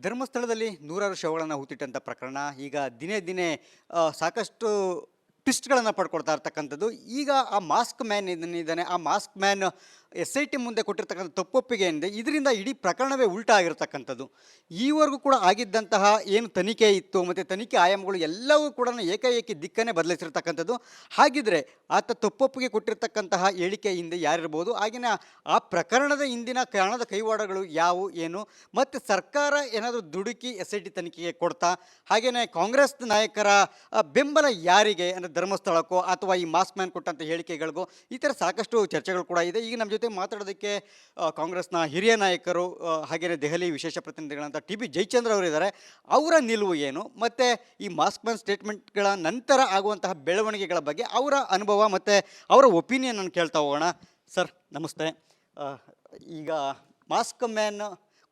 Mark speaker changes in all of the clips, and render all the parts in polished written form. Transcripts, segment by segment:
Speaker 1: ಧರ್ಮಸ್ಥಳದಲ್ಲಿ ನೂರಾರು ಶವಗಳನ್ನು ಹೂತಿಟ್ಟಂಥ ಪ್ರಕರಣ ಈಗ ದಿನೇ ದಿನೇ ಸಾಕಷ್ಟು ಟ್ವಿಸ್ಟ್ಗಳನ್ನು ಪಡ್ಕೊಳ್ತಾ ಇರ್ತಕ್ಕಂಥದ್ದು. ಈಗ ಆ ಮಾಸ್ಕ್ ಮ್ಯಾನ್ ಏನಿದ್ದಾನೆ, ಆ ಮಾಸ್ಕ್ ಮ್ಯಾನ್ SIT ಮುಂದೆ ಕೊಟ್ಟಿರ್ತಕ್ಕಂಥ ತಪ್ಪೊಪ್ಪಿಗೆ ಏನಿದೆ, ಇದರಿಂದ ಇಡೀ ಪ್ರಕರಣವೇ ಉಲ್ಟಾ ಆಗಿರ್ತಕ್ಕಂಥದ್ದು. ಈವರೆಗೂ ಕೂಡ ಆಗಿದ್ದಂತಹ ಏನು ತನಿಖೆ ಇತ್ತು ಮತ್ತು ತನಿಖೆ ಆಯಾಮಗಳು ಎಲ್ಲವೂ ಕೂಡ ಏಕಾಏಕಿ ದಿಕ್ಕನ್ನೇ ಬದಲಿಸಿರ್ತಕ್ಕಂಥದ್ದು. ಹಾಗಿದ್ರೆ ಆತ ತಪ್ಪೊಪ್ಪಿಗೆ ಕೊಟ್ಟಿರ್ತಕ್ಕಂತಹ ಹೇಳಿಕೆ ಹಿಂದೆ ಯಾರಿರ್ಬೋದು, ಹಾಗೆಯೇ ಆ ಪ್ರಕರಣದ ಹಿಂದಿನ ಕಾರಣದ ಕೈವಾಡಗಳು ಯಾವುವು ಏನು, ಮತ್ತು ಸರ್ಕಾರ ಏನಾದರೂ ದುಡುಕಿ SIT ತನಿಖೆಗೆ ಕೊಡ್ತಾ, ಹಾಗೆಯೇ ಕಾಂಗ್ರೆಸ್ ನಾಯಕರ ಬೆಂಬಲ ಯಾರಿಗೆ ಅಂದರೆ ಧರ್ಮಸ್ಥಳಕ್ಕೋ ಅಥವಾ ಈ ಮಾಸ್ಕ್ ಮ್ಯಾನ್ ಕೊಟ್ಟಂಥ ಹೇಳಿಕೆಗಳಿಗೋ, ಈ ಥರ ಸಾಕಷ್ಟು ಚರ್ಚೆಗಳು ಕೂಡ ಇದೆ. ಈಗ ನಮ್ಮ ಜೊತೆ ಮಾತಾಡೋದಕ್ಕೆ ಕಾಂಗ್ರೆಸ್ನ ಹಿರಿಯ ನಾಯಕರು ಹಾಗೆಯೇ ದೆಹಲಿ ವಿಶೇಷ ಪ್ರತಿನಿಧಿಗಳಂತ TB ಜಯಚಂದ್ರ ಅವರು ಇದ್ದಾರೆ. ಅವರ ನಿಲುವು ಏನು, ಮತ್ತು ಈ ಮಾಸ್ಕ್ ಮ್ಯಾನ್ ಸ್ಟೇಟ್ಮೆಂಟ್ಗಳ ನಂತರ ಆಗುವಂತಹ ಬೆಳವಣಿಗೆಗಳ ಬಗ್ಗೆ ಅವರ ಅನುಭವ ಮತ್ತು ಅವರ ಒಪಿನಿಯನ್ ಕೇಳ್ತಾ ಹೋಗೋಣ. ಸರ್ ನಮಸ್ತೆ. ಈಗ ಮಾಸ್ಕ್ ಮ್ಯಾನ್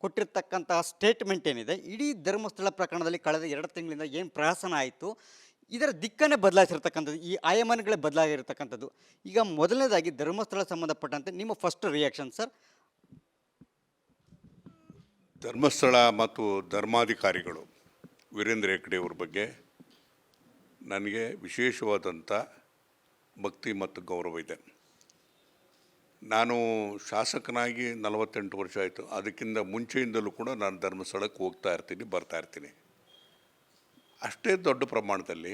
Speaker 1: ಕೊಟ್ಟಿರ್ತಕ್ಕಂತಹ ಸ್ಟೇಟ್ಮೆಂಟ್ ಏನಿದೆ, ಇಡೀ ಧರ್ಮಸ್ಥಳ ಪ್ರಕರಣದಲ್ಲಿ ಕಳೆದ 2 ತಿಂಗಳಿಂದ ಏನು ಪ್ರಹಸನ ಆಯಿತು, ಇದರ ದಿಕ್ಕನ್ನೇ ಬದಲಾಯಿಸಿರ್ತಕ್ಕಂಥದ್ದು, ಈ ಆಯಮಾನಗಳೇ ಬದಲಾಗಿರ್ತಕ್ಕಂಥದ್ದು. ಈಗ ಮೊದಲನೇದಾಗಿ ಧರ್ಮಸ್ಥಳ ಸಂಬಂಧಪಟ್ಟಂತೆ ನಿಮ್ಮ ಫಸ್ಟ್ ರಿಯಾಕ್ಷನ್ ಸರ್.
Speaker 2: ಧರ್ಮಸ್ಥಳ ಮತ್ತು ಧರ್ಮಾಧಿಕಾರಿಗಳು ವೀರೇಂದ್ರ ಹೆಗ್ಗಡೆ ಅವ್ರ ಬಗ್ಗೆ ನನಗೆ ವಿಶೇಷವಾದಂಥ ಭಕ್ತಿ ಮತ್ತು ಗೌರವ ಇದೆ. ನಾನು ಶಾಸಕನಾಗಿ 48 ವರ್ಷ ಆಯಿತು. ಅದಕ್ಕಿಂತ ಮುಂಚೆಯಿಂದಲೂ ಕೂಡ ನಾನು ಧರ್ಮಸ್ಥಳಕ್ಕೆ ಹೋಗ್ತಾ ಇರ್ತೀನಿ, ಬರ್ತಾ ಇರ್ತೀನಿ. ಅಷ್ಟೇ ದೊಡ್ಡ ಪ್ರಮಾಣದಲ್ಲಿ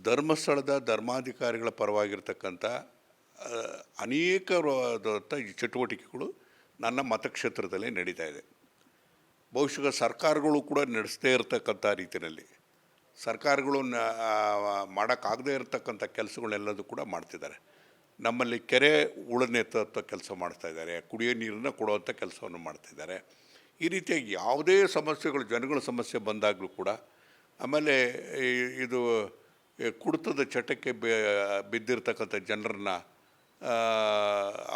Speaker 2: ಧರ್ಮಸ್ಥಳದ ಧರ್ಮಾಧಿಕಾರಿಗಳ ಪರವಾಗಿರ್ತಕ್ಕಂಥ ಅನೇಕ ಚಟುವಟಿಕೆಗಳು ನನ್ನ ಮತಕ್ಷೇತ್ರದಲ್ಲೇ ನಡೀತಾ ಇದೆ. ಬಹುಶಃ ಸರ್ಕಾರಗಳು ಕೂಡ ನಡೆಸದೇ ಇರತಕ್ಕಂಥ ರೀತಿಯಲ್ಲಿ ಸರ್ಕಾರಗಳು ಮಾಡೋಕ್ಕಾಗದೇ ಇರತಕ್ಕಂಥ ಕೆಲಸಗಳನ್ನೆಲ್ಲದೂ ಕೂಡ ಮಾಡ್ತಿದ್ದಾರೆ. ನಮ್ಮಲ್ಲಿ ಕೆರೆ ಉಳನೆತ್ತುವಂಥ ಕೆಲಸ ಮಾಡ್ತಾಯಿದ್ದಾರೆ, ಕುಡಿಯೋ ನೀರನ್ನು ಕೊಡುವಂಥ ಕೆಲಸವನ್ನು ಮಾಡ್ತಾಯಿದ್ದಾರೆ. ಈ ರೀತಿಯಾಗಿ ಯಾವುದೇ ಸಮಸ್ಯೆಗಳು, ಜನಗಳ ಸಮಸ್ಯೆ ಬಂದಾಗಲೂ ಕೂಡ, ಆಮೇಲೆ ಇದು ಕುಡಿತದ ಚಟಕ್ಕೆ ಬಿದ್ದಿರ್ತಕ್ಕಂಥ ಜನರನ್ನ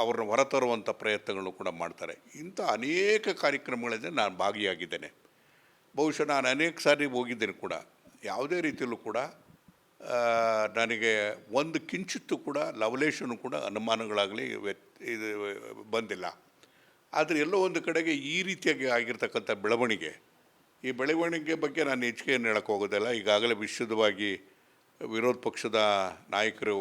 Speaker 2: ಅವ್ರನ್ನ ಹೊರತರುವಂಥ ಪ್ರಯತ್ನಗಳನ್ನು ಕೂಡ ಮಾಡ್ತಾರೆ. ಇಂಥ ಅನೇಕ ಕಾರ್ಯಕ್ರಮಗಳಿಂದ ನಾನು ಭಾಗಿಯಾಗಿದ್ದೇನೆ. ಬಹುಶಃ ನಾನು ಅನೇಕ ಸಾರಿ ಹೋಗಿದ್ದೇನೆ ಕೂಡ. ಯಾವುದೇ ರೀತಿಯಲ್ಲೂ ಕೂಡ ನನಗೆ ಒಂದು ಕಿಂಚಿತ್ತು ಕೂಡ ಲವಲೇಶನು ಕೂಡ ಅನುಮಾನಗಳಾಗಲಿ ಇದು ಬಂದಿಲ್ಲ. ಆದರೆ ಎಲ್ಲೋ ಒಂದು ಕಡೆಗೆ ಈ ರೀತಿಯಾಗಿ ಆಗಿರ್ತಕ್ಕಂಥ ಬೆಳವಣಿಗೆ, ಈ ಬೆಳವಣಿಗೆ ಬಗ್ಗೆ ನಾನು ಹೆಚ್ಚಿಗೆ ಏನು ಹೇಳಕ್ಕೆ ಹೋಗೋದಿಲ್ಲ. ಈಗಾಗಲೇ ವಿಶದವಾಗಿ ವಿರೋಧ ಪಕ್ಷದ ನಾಯಕರು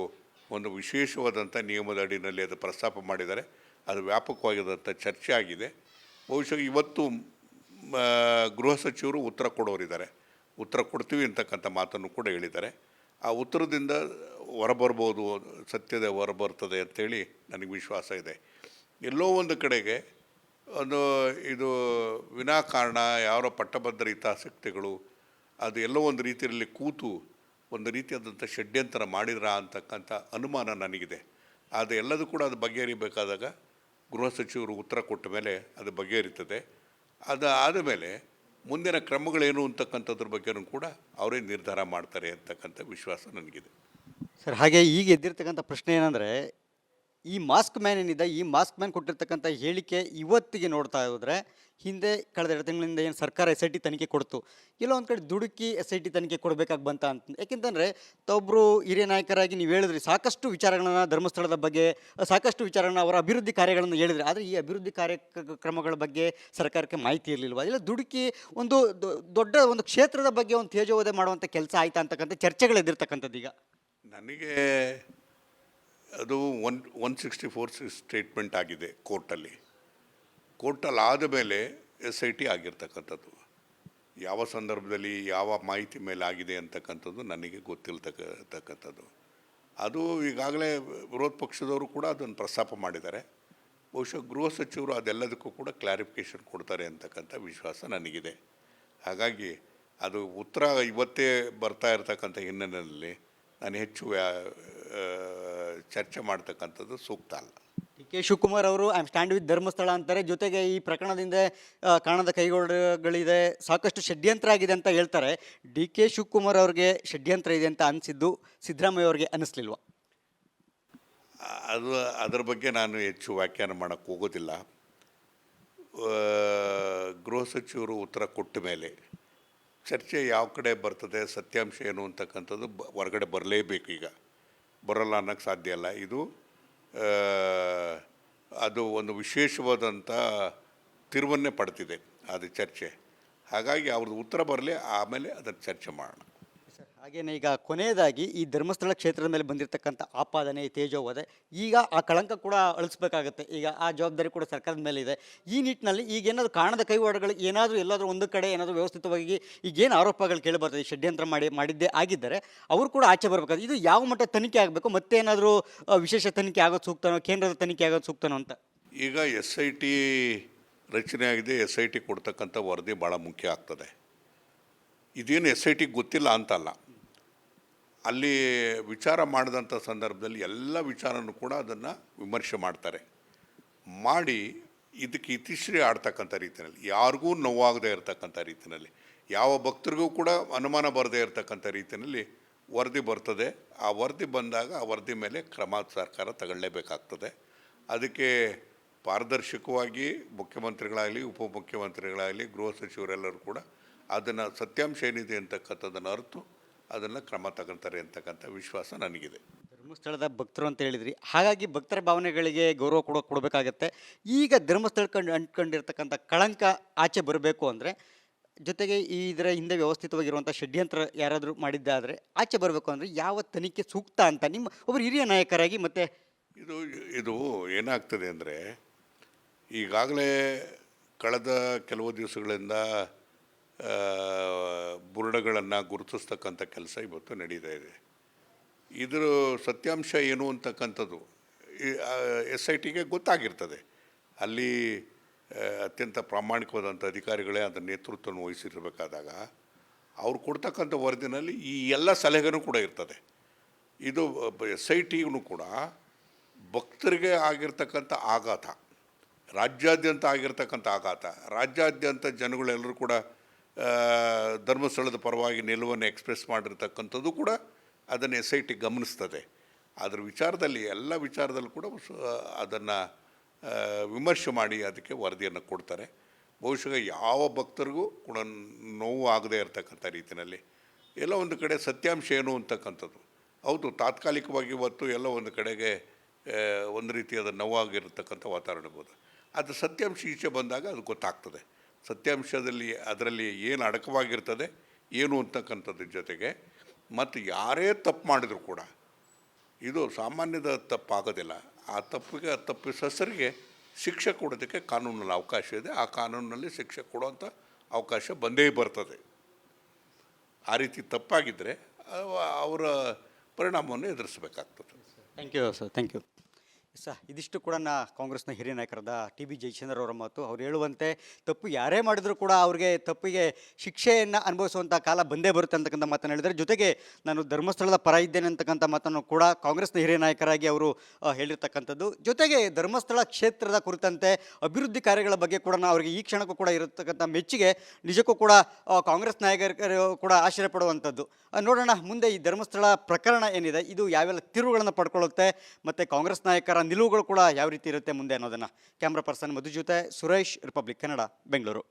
Speaker 2: ಒಂದು ವಿಶೇಷವಾದಂಥ ನಿಯಮದ ಅಡಿಯಲ್ಲಿ ಅದು ಪ್ರಸ್ತಾಪ ಮಾಡಿದ್ದಾರೆ. ಅದು ವ್ಯಾಪಕವಾಗಿದ್ದಂಥ ಚರ್ಚೆ ಆಗಿದೆ. ಬಹುಶಃ ಇವತ್ತು ಗೃಹ ಸಚಿವರು ಉತ್ತರ ಕೊಡೋರಿದ್ದಾರೆ, ಉತ್ತರ ಕೊಡ್ತೀವಿ ಅಂತಕ್ಕಂಥ ಮಾತನ್ನು ಕೂಡ ಹೇಳಿದ್ದಾರೆ. ಆ ಉತ್ತರದಿಂದ ಹೊರಬರ್ಬೋದು, ಸತ್ಯದ ಹೊರಬರ್ತದೆ ಅಂಥೇಳಿ ನನಗೆ ವಿಶ್ವಾಸ ಇದೆ. ಎಲ್ಲೋ ಒಂದು ಕಡೆಗೆ ಇದು ವಿನಾಕಾರಣ ಯಾರೋ ಪಟ್ಟಭದ್ರ ಹಿತಾಸಕ್ತಿಗಳು ಅದು ಎಲ್ಲೋ ಒಂದು ರೀತಿಯಲ್ಲಿ ಕೂತು ಒಂದು ರೀತಿಯಾದಂಥ ಷಡ್ಯಂತರ ಮಾಡಿದ್ರಾ ಅಂತಕ್ಕಂಥ ಅನುಮಾನ ನನಗಿದೆ. ಅದು ಎಲ್ಲದೂ ಕೂಡ ಅದು ಬಗೆಹರಿಬೇಕಾದಾಗ ಗೃಹ ಸಚಿವರು ಉತ್ತರ ಕೊಟ್ಟ ಮೇಲೆ ಅದು ಬಗೆಹರಿತದೆ. ಅದು ಆದ ಮೇಲೆ ಮುಂದಿನ ಕ್ರಮಗಳೇನು ಅಂತಕ್ಕಂಥದ್ರ ಬಗ್ಗೆಯೂ ಕೂಡ ಅವರೇ ನಿರ್ಧಾರ ಮಾಡ್ತಾರೆ ಅಂತಕ್ಕಂಥ ವಿಶ್ವಾಸ ನನಗಿದೆ.
Speaker 1: ಸರ್ ಹಾಗೆ ಈಗ ಎದ್ದಿರ್ತಕ್ಕಂಥ ಪ್ರಶ್ನೆ ಏನಂದರೆ, ಈ ಮಾಸ್ಕ್ ಮ್ಯಾನ್ ಏನಿದೆ, ಈ ಮಾಸ್ಕ್ ಮ್ಯಾನ್ ಕೊಟ್ಟಿರ್ತಕ್ಕಂಥ ಹೇಳಿಕೆ ಇವತ್ತಿಗೆ ನೋಡ್ತಾ ಹೋದರೆ, ಹಿಂದೆ ಕಳೆದ 2 ತಿಂಗಳಿಂದ ಏನು ಸರ್ಕಾರ SIT ತನಿಖೆ ಕೊಡ್ತು, ಎಲ್ಲೋ ಒಂದು ಕಡೆ ದುಡುಕಿ SIT ತನಿಖೆ ಕೊಡಬೇಕಾಗಿ ಬಂತ ಅಂತ. ಯಾಕೆಂತಂದರೆ ತಾವೊಬ್ಬರು ಹಿರಿಯ ನಾಯಕರಾಗಿ ನೀವು ಹೇಳಿದ್ರಿ, ಸಾಕಷ್ಟು ವಿಚಾರಗಳನ್ನು ಧರ್ಮಸ್ಥಳದ ಬಗ್ಗೆ, ಸಾಕಷ್ಟು ವಿಚಾರಗಳನ್ನು ಅವರ ಅಭಿವೃದ್ಧಿ ಕಾರ್ಯಗಳನ್ನು ಹೇಳಿದ್ರಿ. ಆದರೆ ಈ ಅಭಿವೃದ್ಧಿ ಕಾರ್ಯಕ್ರಮಗಳ ಬಗ್ಗೆ ಸರ್ಕಾರಕ್ಕೆ ಮಾಹಿತಿ ಇರಲಿಲ್ವಾ? ಇಲ್ಲ ದುಡುಕಿ ಒಂದು ದೊಡ್ಡ ಒಂದು ಕ್ಷೇತ್ರದ ಬಗ್ಗೆ ಒಂದು ತೇಜೋವಧೆ ಮಾಡುವಂಥ ಕೆಲಸ ಆಯ್ತಾ ಅಂತಕ್ಕಂಥ ಚರ್ಚೆಗಳಿದ್ದಿರ್ತಕ್ಕಂಥದ್ದು. ಈಗ ನನಗೆ
Speaker 2: ಅದು 164 ಸ್ಟೇಟ್ಮೆಂಟ್ ಆಗಿದೆ ಕೋರ್ಟಲ್ಲಿ ಆದ ಮೇಲೆ SIT ಆಗಿರ್ತಕ್ಕಂಥದ್ದು. ಯಾವ ಸಂದರ್ಭದಲ್ಲಿ ಯಾವ ಮಾಹಿತಿ ಮೇಲೆ ಆಗಿದೆ ಅಂತಕ್ಕಂಥದ್ದು ನನಗೆ ಗೊತ್ತಿಲ್ತಕ್ಕಂಥದ್ದು. ಅದು ಈಗಾಗಲೇ ವಿರೋಧ ಪಕ್ಷದವರು ಕೂಡ ಅದನ್ನು ಪ್ರಸ್ತಾಪ ಮಾಡಿದ್ದಾರೆ. ಬಹುಶಃ ಗೃಹ ಸಚಿವರು ಅದೆಲ್ಲದಕ್ಕೂ ಕೂಡ ಕ್ಲಾರಿಫಿಕೇಷನ್ ಕೊಡ್ತಾರೆ ಅಂತಕ್ಕಂಥ ವಿಶ್ವಾಸ ನನಗಿದೆ. ಹಾಗಾಗಿ ಅದು ಉತ್ತರ ಇವತ್ತೇ ಬರ್ತಾ ಇರತಕ್ಕಂಥ ಹಿನ್ನೆಲೆಯಲ್ಲಿ ನಾನು ಹೆಚ್ಚು ಚರ್ಚೆ ಮಾಡ್ತಕ್ಕಂಥದ್ದು ಸೂಕ್ತ ಅಲ್ಲ.
Speaker 1: DK ಶಿವಕುಮಾರ್ ಅವರು I am stand with Dharmasthala ಅಂತಾರೆ. ಜೊತೆಗೆ ಈ ಪ್ರಕರಣದಿಂದ ಕಾಣದ ಕೈಗೊಳ್ಳಗಳಿದೆ, ಸಾಕಷ್ಟು ಷಡ್ಯಂತ್ರ ಆಗಿದೆ ಅಂತ ಹೇಳ್ತಾರೆ. DK ಶಿವಕುಮಾರ್ ಅವ್ರಿಗೆ ಷಡ್ಯಂತ್ರ ಇದೆ ಅಂತ ಅನಿಸಿದ್ದು ಸಿದ್ದರಾಮಯ್ಯ ಅವ್ರಿಗೆ ಅನ್ನಿಸ್ಲಿಲ್ವಾ?
Speaker 2: ಅದರ ಬಗ್ಗೆ ನಾನು ಹೆಚ್ಚು ವ್ಯಾಖ್ಯಾನ ಮಾಡೋಕ್ಕೆ ಹೋಗೋದಿಲ್ಲ. ಗೃಹ ಸಚಿವರು ಉತ್ತರ ಕೊಟ್ಟ ಮೇಲೆ ಚರ್ಚೆ ಯಾವ ಕಡೆ ಬರ್ತದೆ, ಸತ್ಯಾಂಶ ಏನು ಅಂತಕ್ಕಂಥದ್ದು ಹೊರಗಡೆ ಬರಲೇಬೇಕು. ಈಗ ಬರೋಲ್ಲ ಅನ್ನೋಕ್ಕೆ ಸಾಧ್ಯ ಇಲ್ಲ. ಇದು ಅದು ಒಂದು ವಿಶೇಷವಾದಂಥ ತಿರುವನ್ನೇ ಪಡ್ತಿದೆ ಅದು ಚರ್ಚೆ. ಹಾಗಾಗಿ ಅವ್ರದ್ದು ಉತ್ತರ ಬರಲಿ, ಆಮೇಲೆ ಅದನ್ನು ಚರ್ಚೆ ಮಾಡೋಣ.
Speaker 1: ಹಾಗೇನೆ ಈಗ ಕೊನೆಯದಾಗಿ ಈ ಧರ್ಮಸ್ಥಳ ಕ್ಷೇತ್ರದ ಮೇಲೆ ಬಂದಿರತಕ್ಕಂಥ ಆಪಾದನೆ ತೇಜೋವಧೆ, ಈಗ ಆ ಕಳಂಕ ಕೂಡ ಅಳಿಸ್ಬೇಕಾಗತ್ತೆ. ಈಗ ಆ ಜವಾಬ್ದಾರಿ ಕೂಡ ಸರ್ಕಾರದ ಮೇಲೆ ಇದೆ. ಈ ನಿಟ್ಟಿನಲ್ಲಿ ಈಗ ಏನಾದರೂ ಕಾಣದ ಕೈವಾಡಗಳು ಏನಾದರೂ ಎಲ್ಲಾದರೂ ಒಂದು ಕಡೆ ಏನಾದರೂ ವ್ಯವಸ್ಥಿತವಾಗಿ ಈಗೇನು ಆರೋಪಗಳು ಕೇಳಿಬರ್ತದೆ, ಷಡ್ಯಂತ್ರ ಮಾಡಿದ್ದೇ ಆಗಿದ್ದರೆ ಅವರು ಕೂಡ ಆಚೆ ಬರಬೇಕಾದ್ರೆ ಇದು ಯಾವ ಮಟ್ಟ ತನಿಖೆ ಆಗಬೇಕು, ಮತ್ತೇನಾದರೂ ವಿಶೇಷ ತನಿಖೆ ಆಗೋದು ಸೂಕ್ತನೋ, ಕೇಂದ್ರದ ತನಿಖೆ ಆಗೋದು ಸೂಕ್ತನೋ ಅಂತ?
Speaker 2: ಈಗ SIT ರಚನೆ ಆಗಿದೆ. SIT ಕೊಡ್ತಕ್ಕಂಥ ವರದಿ ಭಾಳ ಮುಖ್ಯ ಆಗ್ತದೆ. ಇದೇನು SIT ಗೊತ್ತಿಲ್ಲ ಅಂತಲ್ಲ, ಅಲ್ಲಿ ವಿಚಾರ ಮಾಡಿದಂಥ ಸಂದರ್ಭದಲ್ಲಿ ಎಲ್ಲ ವಿಚಾರನೂ ಕೂಡ ಅದನ್ನು ವಿಮರ್ಶೆ ಮಾಡ್ತಾರೆ. ಮಾಡಿ ಇದಕ್ಕೆ ಇತಿಶ್ರೀ ಆಡ್ತಕ್ಕಂಥ ರೀತಿಯಲ್ಲಿ, ಯಾರಿಗೂ ನೋವಾಗದೇ ಇರತಕ್ಕಂಥ ರೀತಿಯಲ್ಲಿ, ಯಾವ ಭಕ್ತರಿಗೂ ಕೂಡ ಅನುಮಾನ ಬರದೇ ಇರತಕ್ಕಂಥ ರೀತಿಯಲ್ಲಿ ವರದಿ ಬರ್ತದೆ. ಆ ವರದಿ ಬಂದಾಗ ಆ ವರದಿ ಮೇಲೆ ಕ್ರಮ ಸರ್ಕಾರ ತಗೊಳ್ಳೇಬೇಕಾಗ್ತದೆ. ಅದಕ್ಕೆ ಪಾರದರ್ಶಕವಾಗಿ ಮುಖ್ಯಮಂತ್ರಿಗಳಾಗಲಿ, ಉಪಮುಖ್ಯಮಂತ್ರಿಗಳಾಗಲಿ, ಗೃಹ ಸಚಿವರೆಲ್ಲರೂ ಕೂಡ ಅದನ್ನು ಸತ್ಯಾಂಶ ಏನಿದೆ ಅಂತಕ್ಕಂಥದ್ದನ್ನು ಅರಿತು ಅದನ್ನು ಕ್ರಮ ತಗೊಳ್ತಾರೆ ಅಂತಕ್ಕಂಥ ವಿಶ್ವಾಸ ನನಗಿದೆ.
Speaker 1: ಧರ್ಮಸ್ಥಳದ ಭಕ್ತರು ಅಂತ ಹೇಳಿದ್ರಿ, ಹಾಗಾಗಿ ಭಕ್ತರ ಭಾವನೆಗಳಿಗೆ ಗೌರವ ಕೊಡಬೇಕಾಗತ್ತೆ. ಈಗ ಧರ್ಮಸ್ಥಳಕ್ಕೆ ಅಂಟ್ಕೊಂಡಿರ್ತಕ್ಕಂಥ ಕಳಂಕ ಆಚೆ ಬರಬೇಕು ಅಂದರೆ, ಜೊತೆಗೆ ಇದರ ಹಿಂದೆ ವ್ಯವಸ್ಥಿತವಾಗಿರುವಂಥ ಷಡ್ಯಂತ್ರ ಯಾರಾದರೂ ಮಾಡಿದ್ದಾದರೆ ಆಚೆ ಬರಬೇಕು ಅಂದರೆ ಯಾವ ತನಿಖೆ ಸೂಕ್ತ ಅಂತ ನಿಮ್ಮ ಒಬ್ಬರು ಹಿರಿಯ ನಾಯಕರಾಗಿ? ಮತ್ತು
Speaker 2: ಇದು ಏನಾಗ್ತದೆ ಅಂದರೆ, ಈಗಾಗಲೇ ಕಳೆದ ಕೆಲವು ದಿವಸಗಳಿಂದ ಬುರುಡೆಗಳನ್ನು ಗುರುತಿಸ್ತಕ್ಕಂಥ ಕೆಲಸ ಇವತ್ತು ನಡೀತಾ ಇದೆ. ಇದರ ಸತ್ಯಾಂಶ ಏನು ಅಂತಕ್ಕಂಥದ್ದು SITಗೆ ಗೊತ್ತಾಗಿರ್ತದೆ. ಅಲ್ಲಿ ಅತ್ಯಂತ ಪ್ರಾಮಾಣಿಕವಾದಂಥ ಅಧಿಕಾರಿಗಳೇ ಅದರ ನೇತೃತ್ವವನ್ನು ವಹಿಸಿರಬೇಕಾದಾಗ ಅವ್ರು ಕೊಡ್ತಕ್ಕಂಥ ವರದಿನಲ್ಲಿ ಈ ಎಲ್ಲ ಸಲಹೆನೂ ಕೂಡ ಇರ್ತದೆ. ಇದು SITಗೂ ಕೂಡ ಭಕ್ತರಿಗೆ ಆಗಿರ್ತಕ್ಕಂಥ ಆಘಾತ, ರಾಜ್ಯಾದ್ಯಂತ ಆಗಿರ್ತಕ್ಕಂಥ ಆಘಾತ, ರಾಜ್ಯಾದ್ಯಂತ ಜನಗಳೆಲ್ಲರೂ ಕೂಡ ಧರ್ಮಸ್ಥಳದ ಪರವಾಗಿ ನಿಲುವನ್ನು ಎಕ್ಸ್ಪ್ರೆಸ್ ಮಾಡಿರ್ತಕ್ಕಂಥದ್ದು ಕೂಡ ಅದನ್ನು SIT ಗಮನಿಸ್ತದೆ. ಅದರ ವಿಚಾರದಲ್ಲಿ ಎಲ್ಲ ವಿಚಾರದಲ್ಲೂ ಕೂಡ ಅದನ್ನು ವಿಮರ್ಶೆ ಮಾಡಿ ಅದಕ್ಕೆ ವರದಿಯನ್ನು ಕೊಡ್ತಾರೆ. ಬಹುಶಃ ಯಾವ ಭಕ್ತರಿಗೂ ಕೂಡ ನೋವು ಆಗದೇ ಇರತಕ್ಕಂಥ ರೀತಿಯಲ್ಲಿ ಎಲ್ಲ ಒಂದು ಕಡೆ ಸತ್ಯಾಂಶ ಏನು ಅಂತಕ್ಕಂಥದ್ದು, ಹೌದು ತಾತ್ಕಾಲಿಕವಾಗಿ ಇವತ್ತು ಎಲ್ಲ ಒಂದು ಕಡೆಗೆ ಒಂದು ರೀತಿಯಾದ ನೋವಾಗಿರತಕ್ಕಂಥ ವಾತಾವರಣ ಇರ್ಬೋದು. ಅದು ಸತ್ಯಾಂಶ ಈಚೆ ಬಂದಾಗ ಅದು ಗೊತ್ತಾಗ್ತದೆ. ಸತ್ಯಾಂಶದಲ್ಲಿ ಅದರಲ್ಲಿ ಏನು ಅಡಕವಾಗಿರ್ತದೆ ಏನು ಅಂತಕ್ಕಂಥದ್ರ ಜೊತೆಗೆ, ಮತ್ತು ಯಾರೇ ತಪ್ಪು ಮಾಡಿದರೂ ಕೂಡ ಇದು ಸಾಮಾನ್ಯದ ತಪ್ಪಾಗೋದಿಲ್ಲ. ಆ ತಪ್ಪಿಗೆ ತಪ್ಪಿಸರಿಗೆ ಶಿಕ್ಷೆ ಕೊಡೋದಕ್ಕೆ ಕಾನೂನಲ್ಲಿ ಅವಕಾಶ ಇದೆ. ಆ ಕಾನೂನಿನಲ್ಲಿ ಶಿಕ್ಷೆ ಕೊಡುವಂಥ ಅವಕಾಶ ಬಂದೇ ಬರ್ತದೆ. ಆ ರೀತಿ ತಪ್ಪಾಗಿದ್ದರೆ ಅವರ ಪರಿಣಾಮವನ್ನು ಎದುರಿಸಬೇಕಾಗ್ತದೆ.
Speaker 1: Thank you sir, thank you sir. ಇದಿಷ್ಟು ಕೂಡ ಕಾಂಗ್ರೆಸ್ನ ಹಿರಿಯ ನಾಯಕರಾದ TB ಜಯಚಂದ್ರ ಅವರ ಮಾತು. ಅವ್ರು ಹೇಳುವಂತೆ ತಪ್ಪು ಯಾರೇ ಮಾಡಿದರೂ ಕೂಡ ಅವ್ರಿಗೆ ತಪ್ಪಿಗೆ ಶಿಕ್ಷೆಯನ್ನು ಅನುಭವಿಸುವಂಥ ಕಾಲ ಬಂದೇ ಬರುತ್ತೆ ಅಂತಕ್ಕಂಥ ಮಾತನ್ನು ಹೇಳಿದ್ದಾರೆ. ಜೊತೆಗೆ ನಾನು ಧರ್ಮಸ್ಥಳದ ಪರ ಇದ್ದೇನೆ ಅಂತಕ್ಕಂಥ ಮಾತನ್ನು ಕೂಡ ಕಾಂಗ್ರೆಸ್ನ ಹಿರಿಯ ನಾಯಕರಾಗಿ ಅವರು ಹೇಳಿರ್ತಕ್ಕಂಥದ್ದು. ಜೊತೆಗೆ ಧರ್ಮಸ್ಥಳ ಕ್ಷೇತ್ರದ ಕುರಿತಂತೆ ಅಭಿವೃದ್ಧಿ ಕಾರ್ಯಗಳ ಬಗ್ಗೆ ಕೂಡ ಅವರಿಗೆ ಈ ಕ್ಷಣಕ್ಕೂ ಕೂಡ ಇರತಕ್ಕಂಥ ಮೆಚ್ಚುಗೆ ನಿಜಕ್ಕೂ ಕೂಡ ಕಾಂಗ್ರೆಸ್ ನಾಯಕರು ಕೂಡ ಆಶ್ಚರ್ಯ ಪಡುವಂಥದ್ದು. ನೋಡೋಣ ಮುಂದೆ ಈ ಧರ್ಮಸ್ಥಳ ಪ್ರಕರಣ ಏನಿದೆ ಇದು ಯಾವೆಲ್ಲ ತಿರುವುಗಳನ್ನು ಪಡ್ಕೊಳ್ಳುತ್ತೆ, ಮತ್ತು ಕಾಂಗ್ರೆಸ್ ನಾಯಕರ ನಿಲುವುಗಳು ಕೂಡ ಯಾವ ರೀತಿ ಇರುತ್ತೆ ಮುಂದೆ ಅನ್ನೋದನ್ನು. ಕ್ಯಾಮ್ರಾ ಪರ್ಸನ್ ಮಧು ಜೊತೆ ಸುರೇಶ್, ರಿಪಬ್ಲಿಕ್ ಕನ್ನಡ, ಬೆಂಗಳೂರು.